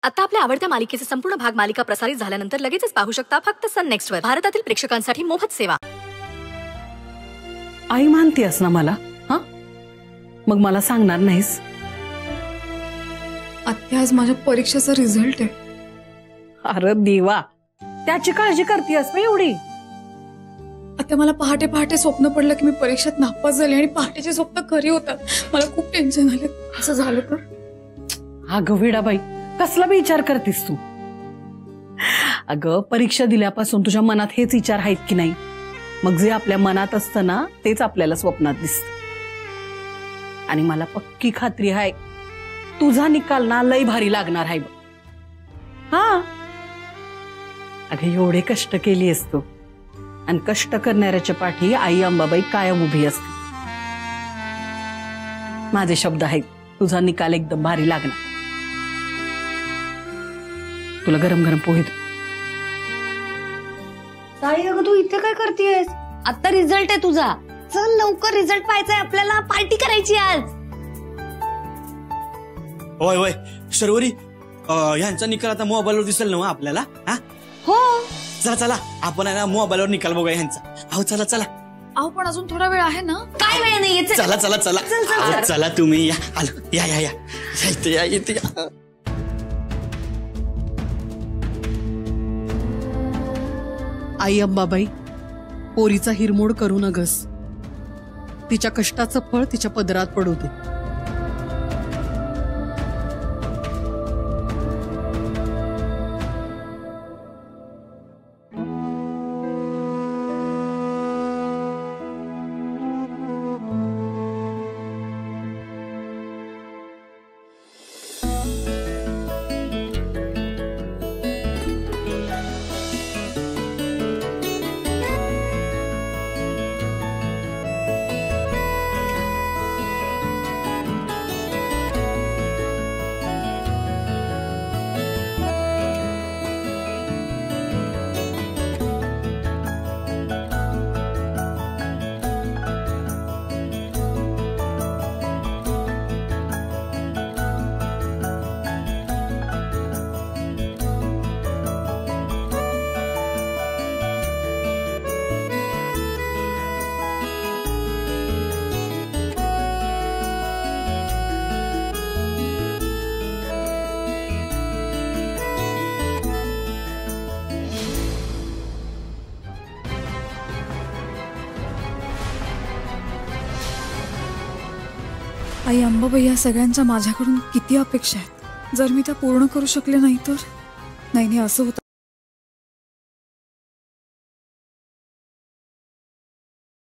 आता आपल्या आवडत्या मालिकेचे संपूर्ण भाग मालिका प्रसारित झाल्यानंतर लगेचच पाहू शकता फक्त सन नेक्स्ट वर। भारतातील प्रेक्षकांसाठी मोफत सेवा। आई मानतेस ना मला? हा, मग मला सांगणार नाहीस? आत्या, आज माझ्या परीक्षेचा रिझल्ट आहे। अरे देवा, त्याची काळजी करतेस ना एवढी? आता मला पहाटे पहाटे स्वप्न पडलं की मी परीक्षेत नापास झाले आणि पहाटेचे स्वप्न खरी होतात। मला खूप टेन्शन आले। असं झालं तर? अगं वेडाबाई, कसला विचार करतेस तू? अगं, परीक्षा दिल्यापासून तुझ्या मनात हेच विचार आहेत की नाही? मग जे आपल्या मनात असतं ना, तेच आपल्याला स्वप्नात दिसतं। आणि मला पक्की खात्री आहे, तुझा निकाल ना लय भारी लागणार आहे। हा अगं, एवढे कष्ट केली असतो आणि कष्ट करणाऱ्याच्या पाठी आई अंबाबाई कायम उभी असते। माझे शब्द आहेत, तुझा निकाल एकदम भारी लागणार। तुला गरम गरम पोहे दे। ताई, अगं तू इथे काय करतेयस? आता रिझल्ट आहे तुझा, चल लवकर, रिझल्ट पाहायचाय आपल्याला, पार्टी करायची आज। होय होय शर्वरी, ह्यांचा निकाल आता मोबाईलवर दिसेल ना आपल्याला? हा हो, चला चला, आपण आहे ना मोबाईलवर निकाल बघूया ह्यांचा। अहो चला चला। अहो पण अजून थोडा वेळ आहे ना? काय वेळ नाहीये, चला चला चला। अहो, चला तुम्ही या, आलो, या या या, इथे या इथे या। आई अंबाबाई, पोरीचा हिरमोड करू नगस। तिच्या कष्टाचं फळ तिच्या पदरात पडू दे। आई अंबाबाई, या सगळ्यांच्या माझ्याकडून किती अपेक्षा आहेत। जर मी त्या पूर्ण करू शकले नाही तर? नाही, असं होतं।